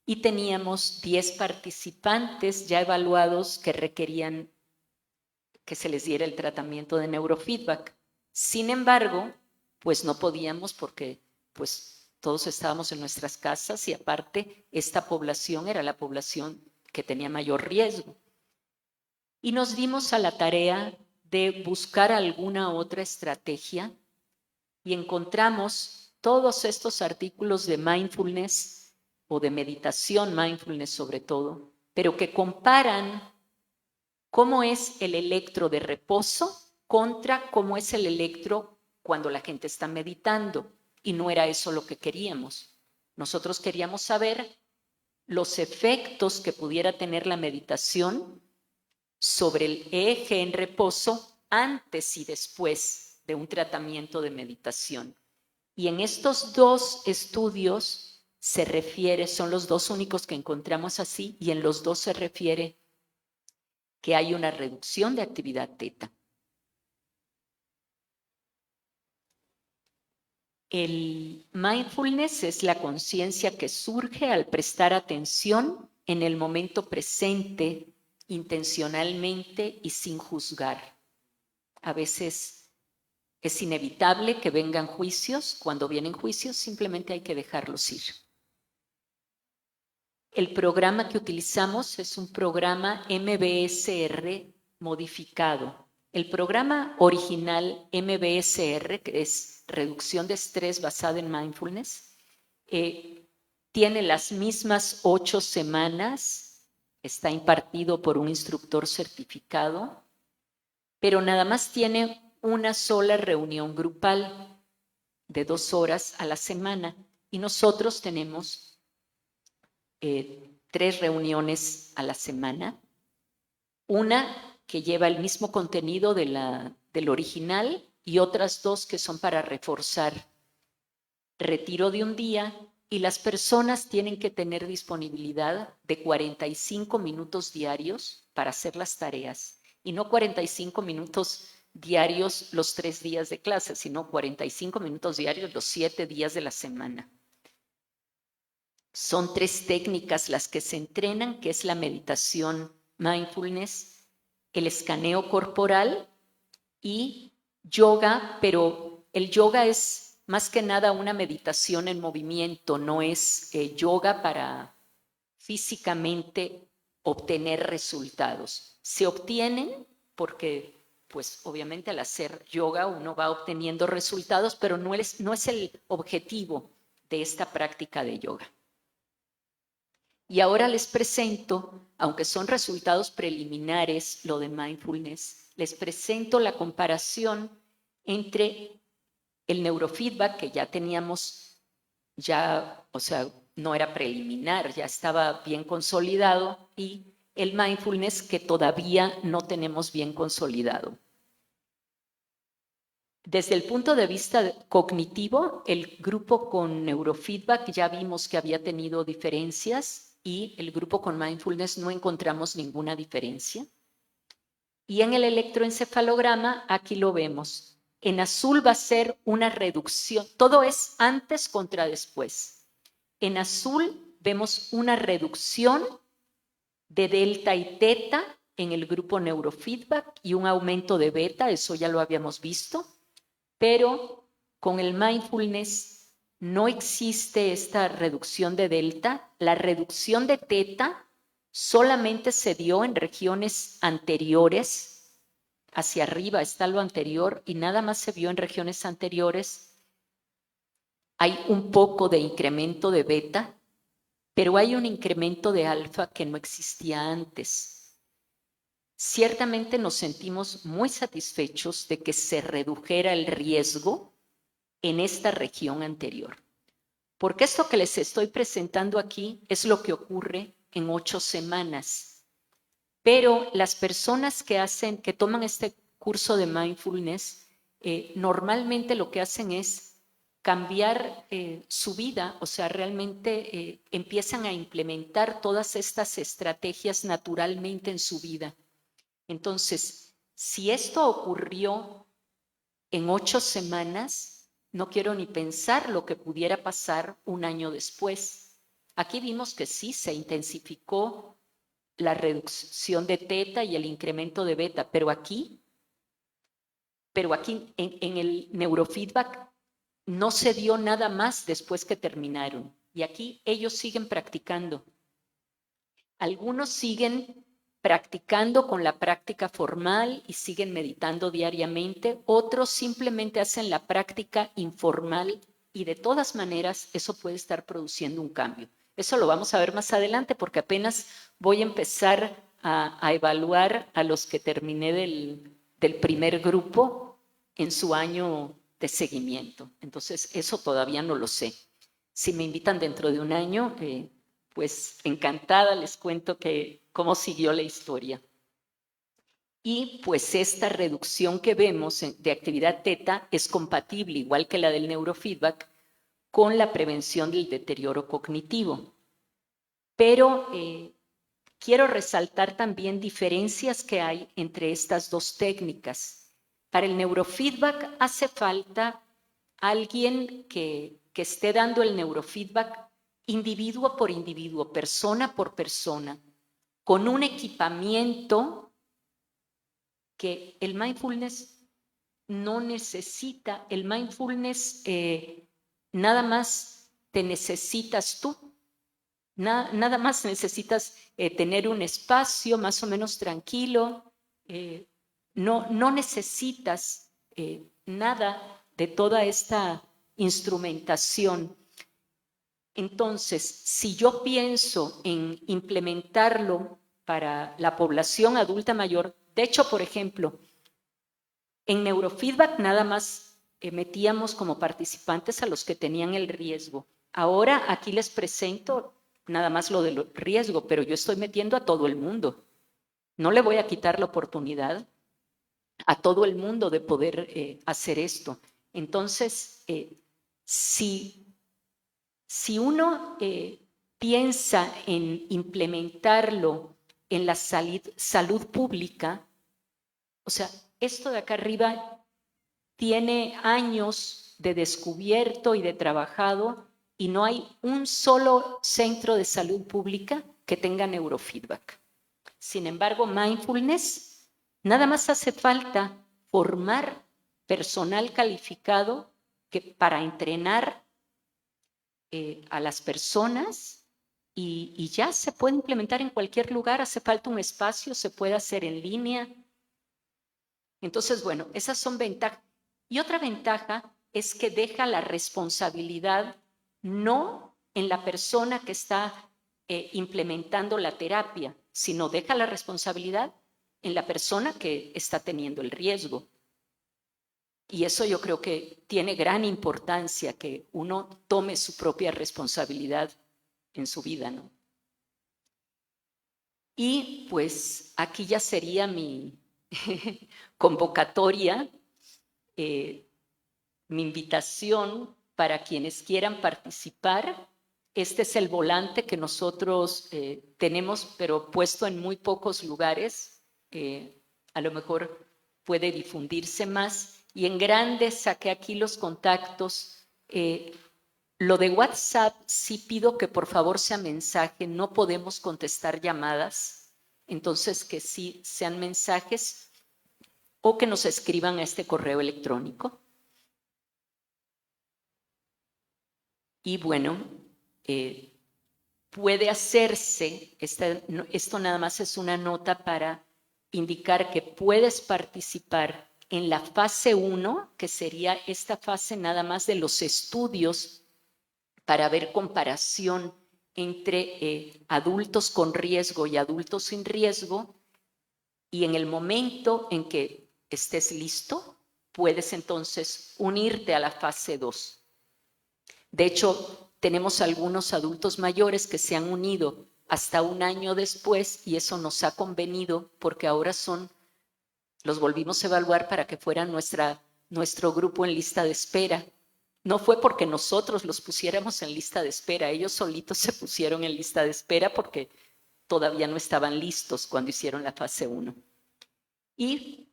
C: y teníamos 10 participantes ya evaluados que requerían que se les diera el tratamiento de neurofeedback. Sin embargo, pues no podíamos porque pues todos estábamos en nuestras casas y aparte esta población era la población que tenía mayor riesgo. Y nos dimos a la tarea de buscar alguna otra estrategia y encontramos todos estos artículos de mindfulness o de meditación, mindfulness sobre todo, pero que comparan cómo es el electro de reposo contra cómo es el electro cuando la gente está meditando. Y no era eso lo que queríamos. Nosotros queríamos saber los efectos que pudiera tener la meditación sobre el eje en reposo antes y después de un tratamiento de meditación. Y en estos dos estudios se refiere, son los dos únicos que encontramos así, y en los dos se refiere que hay una reducción de actividad teta. El mindfulness es la conciencia que surge al prestar atención en el momento presente, intencionalmente y sin juzgar. A veces es inevitable que vengan juicios. Cuando vienen juicios, simplemente hay que dejarlos ir. El programa que utilizamos es un programa MBSR modificado. El programa original MBSR, que es reducción de estrés basada en mindfulness, tiene las mismas 8 semanas, está impartido por un instructor certificado, pero nada más tiene una sola reunión grupal de 2 horas a la semana y nosotros tenemos 3 reuniones a la semana, una que lleva el mismo contenido del original y otras 2 que son para reforzar. Retiro de un día y las personas tienen que tener disponibilidad de 45 minutos diarios para hacer las tareas y no 45 minutos diarios los 3 días de clase, sino 45 minutos diarios los 7 días de la semana. Son 3 técnicas las que se entrenan, que es la meditación mindfulness, el escaneo corporal y yoga, pero el yoga es más que nada una meditación en movimiento, no es yoga para físicamente obtener resultados. Se obtienen porque, pues obviamente al hacer yoga uno va obteniendo resultados, pero no es el objetivo de esta práctica de yoga. Y ahora les presento, aunque son resultados preliminares, lo de mindfulness, les presento la comparación entre el neurofeedback que ya teníamos, no era preliminar, ya estaba bien consolidado, y el mindfulness que todavía no tenemos bien consolidado. Desde el punto de vista cognitivo, el grupo con neurofeedback ya vimos que había tenido diferencias y el grupo con mindfulness no encontramos ninguna diferencia. Y en el electroencefalograma, aquí lo vemos. En azul va a ser una reducción, todo es antes contra después. En azul vemos una reducción de delta y teta en el grupo neurofeedback y un aumento de beta, eso ya lo habíamos visto, pero con el mindfulness no existe esta reducción de delta. La reducción de teta solamente se dio en regiones anteriores, hacia arriba está lo anterior, y nada más se vio en regiones anteriores. Hay un poco de incremento de beta, pero hay un incremento de alfa que no existía antes. Ciertamente nos sentimos muy satisfechos de que se redujera el riesgo en esta región anterior. Porque esto que les estoy presentando aquí es lo que ocurre en 8 semanas. Pero las personas que toman este curso de mindfulness, normalmente lo que hacen es cambiar su vida, o sea, realmente empiezan a implementar todas estas estrategias naturalmente en su vida. Entonces, si esto ocurrió en 8 semanas, no quiero ni pensar lo que pudiera pasar un año después. Aquí vimos que sí se intensificó la reducción de teta y el incremento de beta, pero aquí en el neurofeedback no se dio nada más después que terminaron. Y aquí ellos siguen practicando. Algunos siguen practicando con la práctica formal y siguen meditando diariamente. Otros simplemente hacen la práctica informal y de todas maneras eso puede estar produciendo un cambio. Eso lo vamos a ver más adelante porque apenas voy a empezar a evaluar a los que terminé del primer grupo en su año de seguimiento. Entonces, eso todavía no lo sé. Si me invitan dentro de un año, pues encantada les cuento cómo siguió la historia. Y pues esta reducción que vemos de actividad teta es compatible, igual que la del neurofeedback, con la prevención del deterioro cognitivo. Pero quiero resaltar también diferencias que hay entre estas dos técnicas. Para el neurofeedback hace falta alguien que esté dando el neurofeedback individuo por individuo, persona por persona, con un equipamiento que el mindfulness no necesita. El mindfulness nada más te necesitas tú. Nada más necesitas tener un espacio más o menos tranquilo. No necesitas nada de toda esta instrumentación. Entonces, si yo pienso en implementarlo para la población adulta mayor, de hecho, por ejemplo, en neurofeedback nada más metíamos como participantes a los que tenían el riesgo. Ahora aquí les presento nada más lo del riesgo, pero yo estoy metiendo a todo el mundo. No le voy a quitar la oportunidad a todo el mundo de poder hacer esto. Entonces, si uno piensa en implementarlo en la salud pública, o sea, esto de acá arriba tiene años de descubierto y de trabajado y no hay un solo centro de salud pública que tenga neurofeedback. Sin embargo, mindfulness, nada más hace falta formar personal calificado para entrenar a las personas y ya se puede implementar en cualquier lugar. Hace falta un espacio, se puede hacer en línea. Entonces, bueno, esas son ventajas. Y otra ventaja es que deja la responsabilidad no en la persona que está implementando la terapia, sino deja la responsabilidad en la persona que está teniendo el riesgo. Y eso yo creo que tiene gran importancia, que uno tome su propia responsabilidad en su vida, ¿no? Y pues aquí ya sería mi convocatoria, mi invitación para quienes quieran participar. Este es el volante que nosotros tenemos, pero puesto en muy pocos lugares. A lo mejor puede difundirse más. Y en grande saqué aquí los contactos. Lo de WhatsApp sí pido que por favor sea mensaje. No podemos contestar llamadas. Entonces que sí sean mensajes o que nos escriban a este correo electrónico. Y bueno, puede hacerse, esto nada más es una nota para indicar que puedes participar en la fase 1, que sería esta fase nada más de los estudios para ver comparación entre adultos con riesgo y adultos sin riesgo, y en el momento en que estés listo, puedes entonces unirte a la fase 2. De hecho, tenemos algunos adultos mayores que se han unido hasta un año después y eso nos ha convenido porque ahora los volvimos a evaluar para que fueran nuestro grupo en lista de espera. No fue porque nosotros los pusiéramos en lista de espera, ellos solitos se pusieron en lista de espera porque todavía no estaban listos cuando hicieron la fase 1. Y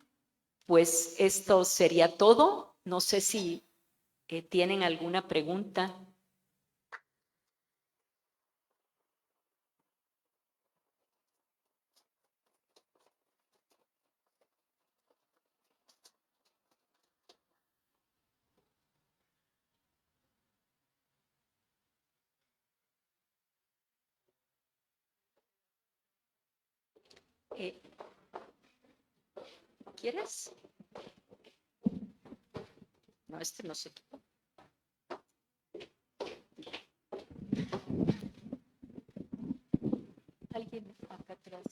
C: pues esto sería todo. No sé si tienen alguna pregunta. ¿Quieres? No, este no se quitó. Alguien acá atrás.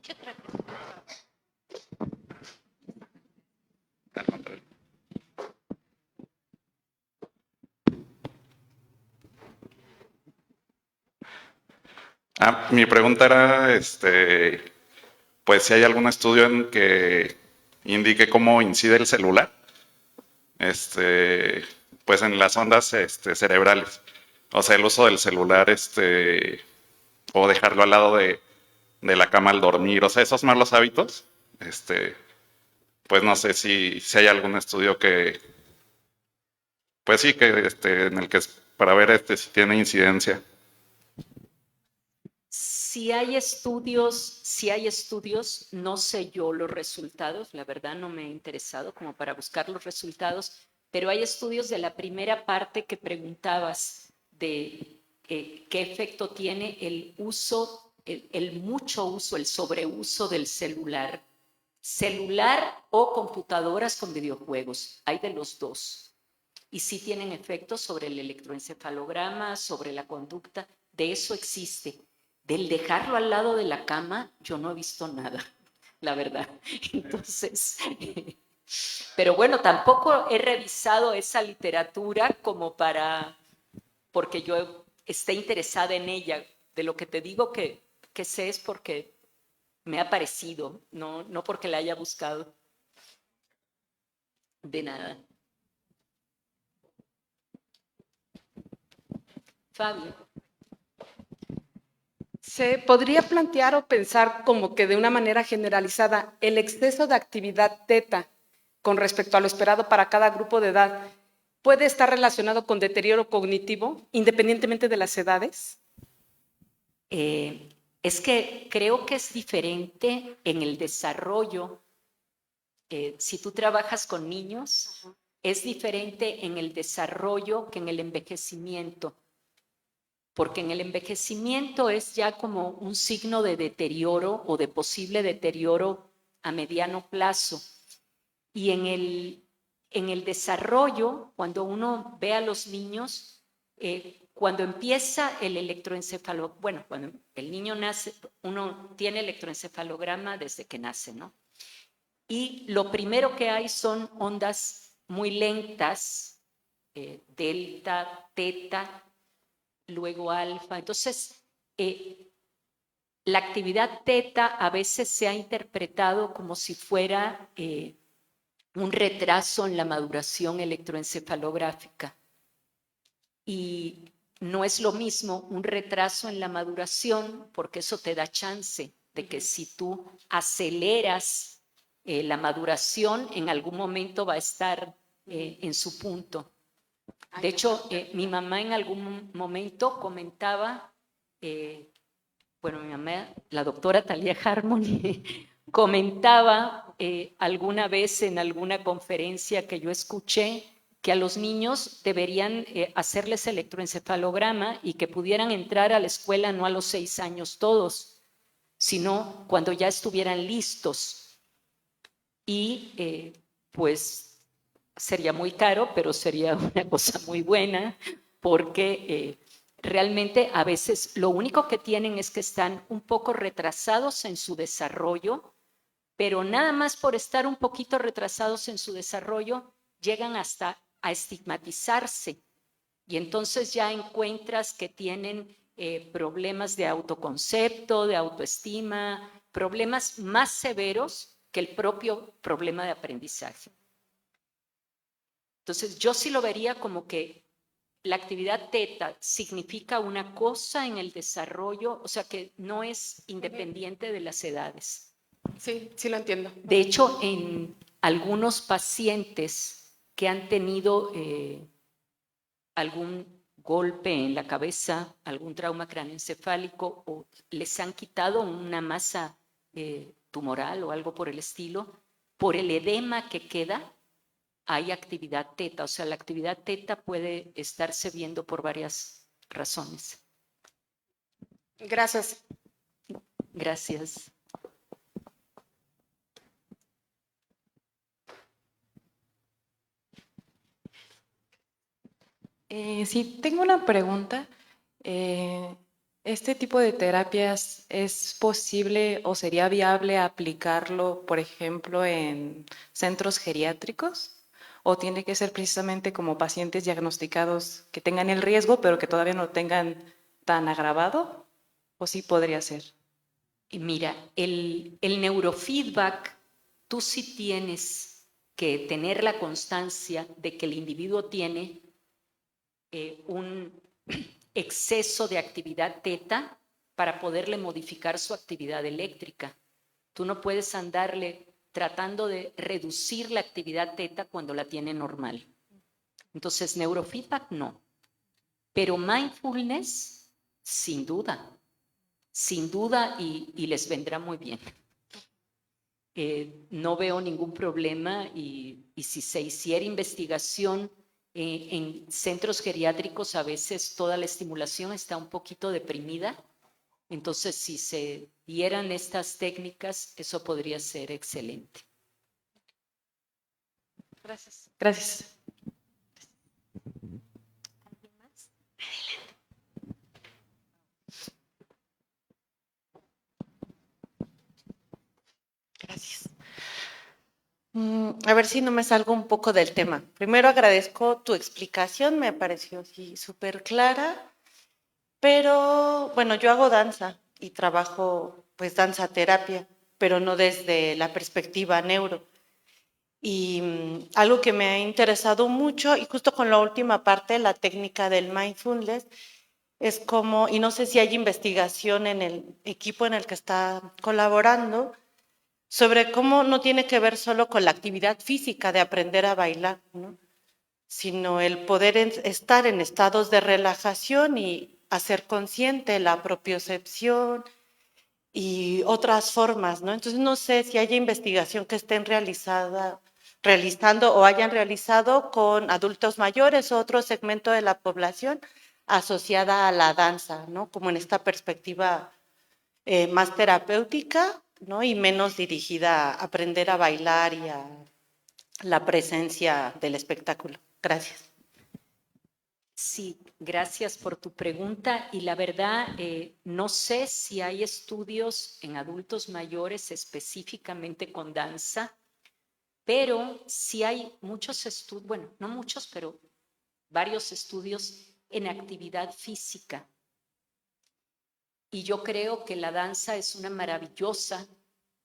C: ¿Qué otra cosa?
D: Mi pregunta era, pues si hay algún estudio en que indique cómo incide el celular, pues en las ondas cerebrales. O sea, el uso del celular, o dejarlo al lado de la cama al dormir, o sea, esos malos hábitos, pues no sé si hay algún estudio que, pues sí, que en el que para ver si tiene incidencia.
C: Si hay estudios, no sé yo los resultados, la verdad no me he interesado como para buscar los resultados, pero hay estudios de la primera parte que preguntabas de qué efecto tiene el uso, el mucho uso, el sobreuso del celular o computadoras con videojuegos. Hay de los dos. Y sí tienen efectos sobre el electroencefalograma, sobre la conducta, de eso existe. Del dejarlo al lado de la cama, yo no he visto nada, la verdad. Entonces, pero bueno, tampoco he revisado esa literatura como porque yo esté interesada en ella. De lo que te digo que sé es porque me ha parecido, no porque la haya buscado. De nada. Fabio.
E: Se podría plantear o pensar como que de una manera generalizada el exceso de actividad teta con respecto a lo esperado para cada grupo de edad puede estar relacionado con deterioro cognitivo independientemente de las edades.
C: Es que creo que es diferente en el desarrollo. Si tú trabajas con niños, es diferente en el desarrollo que en el envejecimiento. Porque en el envejecimiento es ya como un signo de deterioro o de posible deterioro a mediano plazo. Y en el desarrollo, cuando uno ve a los niños, cuando empieza el electroencefalograma, bueno, cuando el niño nace, uno tiene electroencefalograma desde que nace, ¿no? Y lo primero que hay son ondas muy lentas, delta, teta, luego alfa. Entonces, la actividad teta a veces se ha interpretado como si fuera un retraso en la maduración electroencefalográfica. Y no es lo mismo un retraso en la maduración, porque eso te da chance de que si tú aceleras la maduración, en algún momento va a estar en su punto. De hecho, mi mamá en algún momento comentaba, bueno, mi mamá, la doctora Thalia Harmony, comentaba alguna vez en alguna conferencia que yo escuché que a los niños deberían hacerles electroencefalograma y que pudieran entrar a la escuela no a los 6 años todos, sino cuando ya estuvieran listos. Y pues sería muy caro, pero sería una cosa muy buena, porque realmente a veces lo único que tienen es que están un poco retrasados en su desarrollo, pero nada más por estar un poquito retrasados en su desarrollo, llegan hasta a estigmatizarse. Y entonces ya encuentras que tienen problemas de autoconcepto, de autoestima, problemas más severos que el propio problema de aprendizaje. Entonces yo sí lo vería como que la actividad teta significa una cosa en el desarrollo, o sea que no es independiente de las edades.
E: Sí, sí lo entiendo.
C: De hecho, en algunos pacientes que han tenido algún golpe en la cabeza, algún trauma craneoencefálico o les han quitado una masa tumoral o algo por el estilo, por el edema que queda, hay actividad teta. O sea, la actividad teta puede estarse viendo por varias razones.
E: Gracias.
C: Gracias.
F: Sí, tengo una pregunta. ¿Este tipo de terapias es posible o sería viable aplicarlo, por ejemplo, en centros geriátricos? ¿O tiene que ser precisamente como pacientes diagnosticados que tengan el riesgo, pero que todavía no tengan tan agravado? ¿O sí podría ser?
C: Y mira, el neurofeedback, tú sí tienes que tener la constancia de que el individuo tiene un exceso de actividad teta para poderle modificar su actividad eléctrica. Tú no puedes andarle tratando de reducir la actividad teta cuando la tiene normal. Entonces, neurofeedback no. Pero mindfulness, sin duda y les vendrá muy bien. No veo ningún problema y si se hiciera investigación en centros geriátricos, a veces toda la estimulación está un poquito deprimida. Entonces, si se dieran estas técnicas, eso podría ser excelente.
F: Gracias. Gracias.
G: Gracias. A ver si no me salgo un poco del tema. Primero agradezco tu explicación, me pareció sí, súper clara, pero bueno, yo hago danza y trabajo pues danza terapia, pero no desde la perspectiva neuro. Y algo que me ha interesado mucho, y justo con la última parte, la técnica del mindfulness, es como, y no sé si hay investigación en el equipo en el que está colaborando, sobre cómo no tiene que ver solo con la actividad física de aprender a bailar, ¿no? Sino el poder estar en estados de relajación y hacer consciente la propiocepción y otras formas, ¿no? Entonces no sé si haya investigación que estén realizando o hayan realizado con adultos mayores o otro segmento de la población asociada a la danza, ¿no? Como en esta perspectiva más terapéutica, ¿no? Y menos dirigida a aprender a bailar y a la presencia del espectáculo. Gracias.
C: Sí, gracias por tu pregunta. Y la verdad, no sé si hay estudios en adultos mayores específicamente con danza, pero sí hay muchos estudios, bueno, no muchos, pero varios estudios en actividad física. Y yo creo que la danza es una maravillosa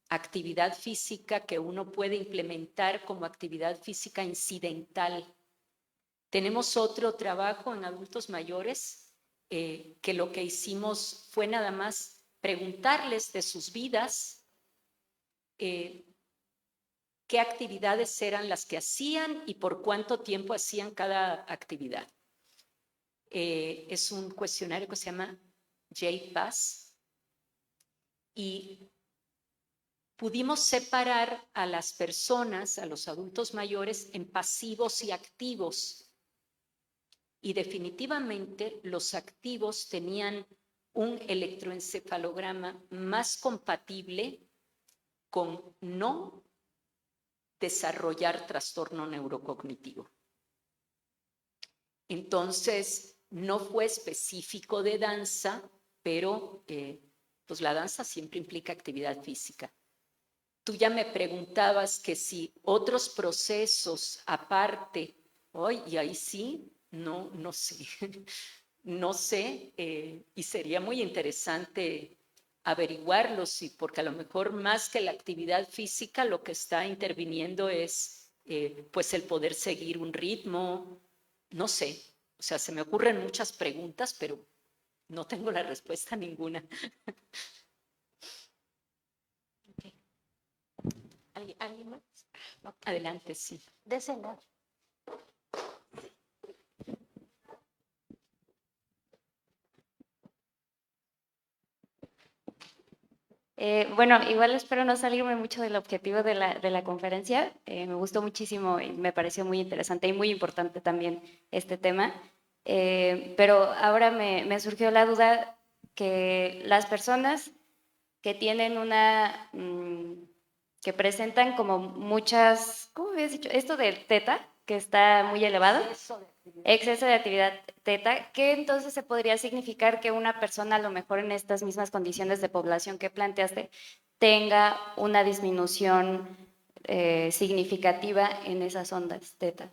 C: actividad física que uno puede implementar como actividad física incidental. Tenemos otro trabajo en adultos mayores que lo que hicimos fue nada más preguntarles de sus vidas qué actividades eran las que hacían y por cuánto tiempo hacían cada actividad. Es un cuestionario que se llama JPAS y pudimos separar a las personas, a los adultos mayores, en pasivos y activos. Y definitivamente los activos tenían un electroencefalograma más compatible con no desarrollar trastorno neurocognitivo. Entonces, no fue específico de danza, pero pues la danza siempre implica actividad física. Tú ya me preguntabas que si otros procesos aparte, y ahí sí, no sé, no sé, y sería muy interesante averiguarlo, sí, porque a lo mejor más que la actividad física, lo que está interviniendo es pues el poder seguir un ritmo, no sé, o sea, se me ocurren muchas preguntas, pero no tengo la respuesta a ninguna.
H: ¿Alguien más?
C: Adelante, sí.
H: De ese lado. Bueno, igual espero no salirme mucho del objetivo de la conferencia. Me gustó muchísimo y me pareció muy interesante y muy importante también este tema. Pero ahora me surgió la duda que las personas que tienen que presentan como muchas, ¿cómo habías dicho? Esto del teta, que está muy elevado. Exceso de actividad teta, ¿qué entonces se podría significar que una persona a lo mejor en estas mismas condiciones de población que planteaste tenga una disminución significativa en esas ondas teta?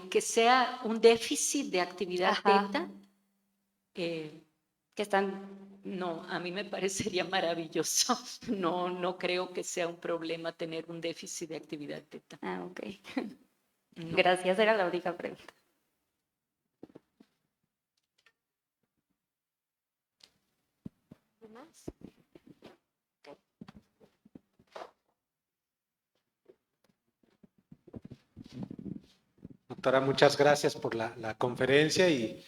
C: Que sea un déficit de actividad teta.
H: Que están...
C: No, a mí me parecería maravilloso. No creo que sea un problema tener un déficit de actividad teta.
H: Ok.
C: No.
H: Gracias, era la única pregunta.
A: ¿Más?
B: Doctora, muchas gracias por la conferencia y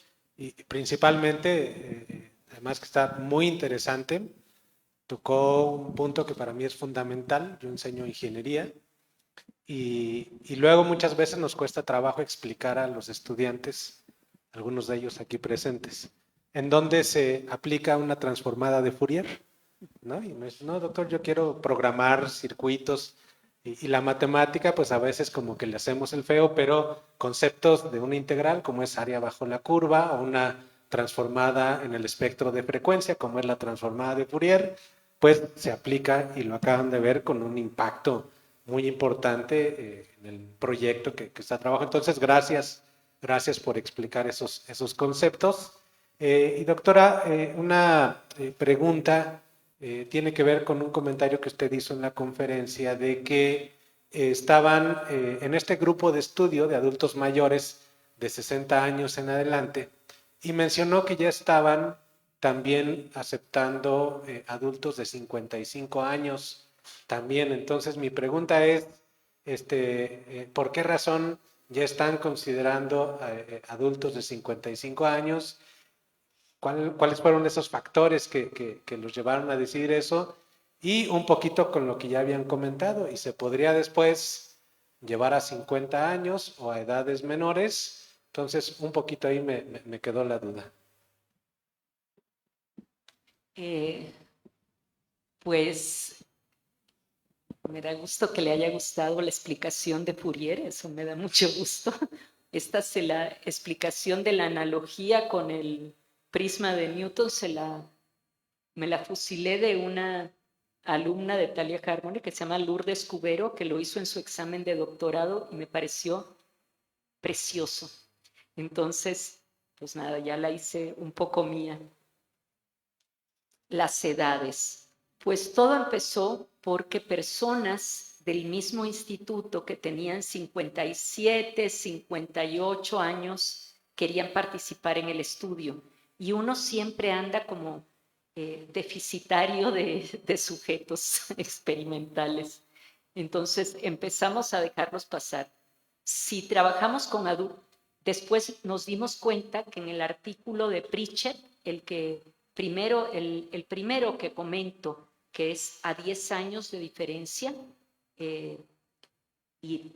B: principalmente, además que está muy interesante, tocó un punto que para mí es fundamental. Yo enseño ingeniería y luego muchas veces nos cuesta trabajo explicar a los estudiantes, algunos de ellos aquí presentes, en dónde se aplica una transformada de Fourier, ¿no? Y me dice, no, doctor, yo quiero programar circuitos y la matemática, pues a veces como que le hacemos el feo, pero conceptos de una integral, como es área bajo la curva, o una transformada en el espectro de frecuencia, como es la transformada de Fourier, pues se aplica y lo acaban de ver con un impacto muy importante en el proyecto que está trabajando. Entonces, gracias por explicar esos conceptos. Y doctora, una pregunta tiene que ver con un comentario que usted hizo en la conferencia de que estaban en este grupo de estudio de adultos mayores de 60 años en adelante y mencionó que ya estaban también aceptando adultos de 55 años también. Entonces mi pregunta es, ¿por qué razón ya están considerando adultos de 55 años? ¿Cuáles fueron esos factores que los llevaron a decidir eso? Y un poquito con lo que ya habían comentado, y se podría después llevar a 50 años o a edades menores. Entonces, un poquito ahí me quedó la duda.
C: Pues me da gusto que le haya gustado la explicación de Fourier, eso me da mucho gusto. Esta es la explicación de la analogía con el prisma de Newton, me la fusilé de una alumna de Talia Harmony que se llama Lourdes Cubero, que lo hizo en su examen de doctorado y me pareció precioso. Entonces, pues nada, ya la hice un poco mía. Las edades. Pues todo empezó porque personas del mismo instituto que tenían 57, 58 años querían participar en el estudio y uno siempre anda como deficitario de sujetos experimentales. Entonces empezamos a dejarlos pasar. Si trabajamos con adultos, después nos dimos cuenta que en el artículo de Pritchett, el primero que comento, que es a 10 años de diferencia, y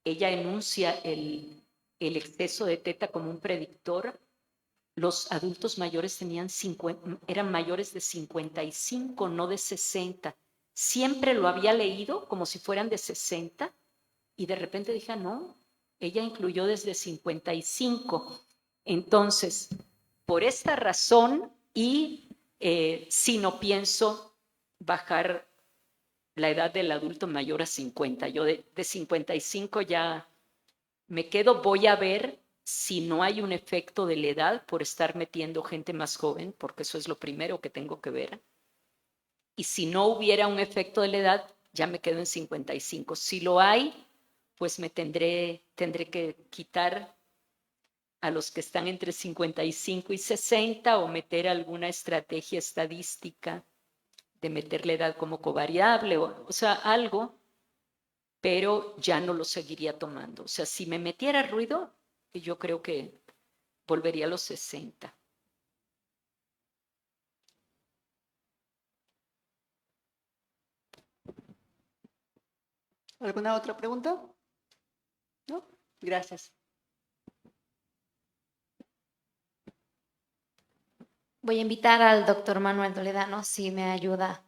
C: ella enuncia el exceso de teta como un predictor. Los adultos mayores eran mayores de 55, no de 60. Siempre lo había leído como si fueran de 60 y de repente dije, no, ella incluyó desde 55. Entonces, por esta razón y si no pienso bajar la edad del adulto mayor a 50. Yo de 55 ya me quedo, voy a ver si no hay un efecto de la edad por estar metiendo gente más joven, porque eso es lo primero que tengo que ver. Y si no hubiera un efecto de la edad, ya me quedo en 55. Si lo hay, pues me tendré que quitar a los que están entre 55 y 60 o meter alguna estrategia estadística de meter la edad como covariable, o sea, algo, pero ya no lo seguiría tomando. O sea, si me metiera ruido, yo creo que volvería a los 60.
I: ¿Alguna otra pregunta? ¿No? Gracias.
A: Voy a invitar al doctor Manuel Toledano si me ayuda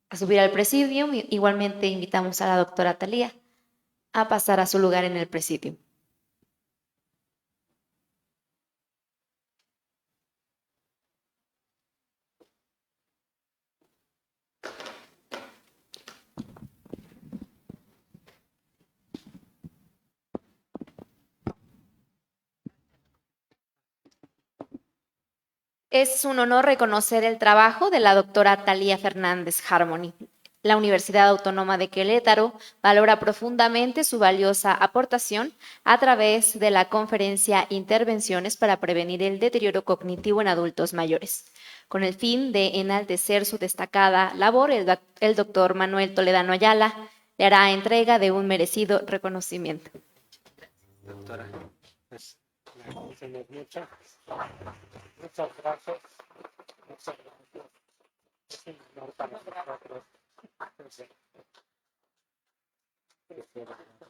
A: a subir al presidium. Igualmente invitamos a la doctora Talía a pasar a su lugar en el presidium. Es un honor reconocer el trabajo de la doctora Talía Fernández Harmony. La Universidad Autónoma de Querétaro valora profundamente su valiosa aportación a través de la conferencia Intervenciones para prevenir el deterioro cognitivo en adultos mayores. Con el fin de enaltecer su destacada labor, el doctor Manuel Toledano Ayala le hará entrega de un merecido reconocimiento.
B: Doctora, pues le agradecemos mucho. Muchas gracias. Muchas gracias. Es un honor para nosotros.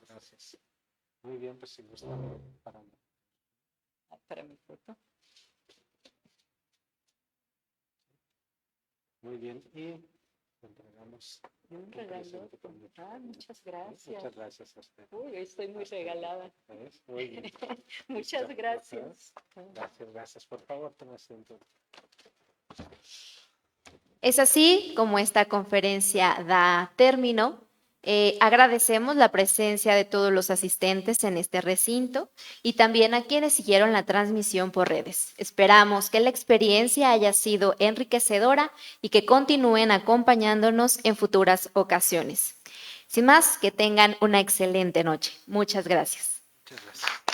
B: Gracias. Muy bien, pues si gusta
C: para mi foto.
B: Muy bien, y entregamos
C: un regalo. Muchas gracias.
B: Muchas gracias a usted.
C: Uy, estoy muy regalada.
B: Muy bien.
C: Muchas gracias.
B: Gracias. Por favor, toma asiento.
A: Es así como esta conferencia da término. Agradecemos la presencia de todos los asistentes en este recinto y también a quienes siguieron la transmisión por redes. Esperamos que la experiencia haya sido enriquecedora y que continúen acompañándonos en futuras ocasiones. Sin más, que tengan una excelente noche. Muchas gracias.
B: Muchas gracias.